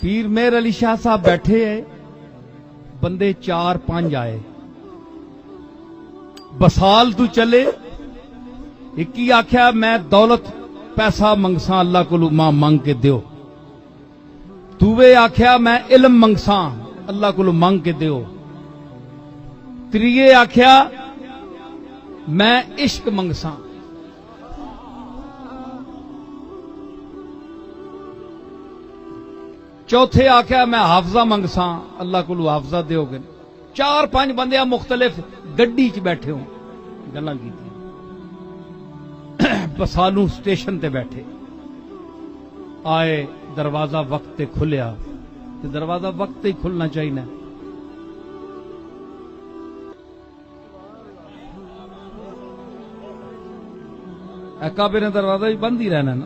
پیر مہر علی شاہ صاحب بیٹھے ہے، بندے 4-5 آئے، بسال تو چلے، ایک ہی آخیا میں دولت پیسہ منگساں اللہ کو ماں منگ کے دیو، دوے آخیا میں علم منگساں اللہ کو منگ کے دیو، تریے آخیا میں عشق منگساں، چوتھے آخیا میں حافظہ منگساں اللہ کو حافظہ دیو گے۔ 4-5 بندے مختلف گڈی چ بیٹھے ہوں گلاں کی بسالو سٹیشن تے بیٹھے آئے، دروازہ وقت تے کھلیا، دروازہ وقت ہی کھلنا چاہیے، کعبے نے دروازہ بھی بند ہی رہنا نا،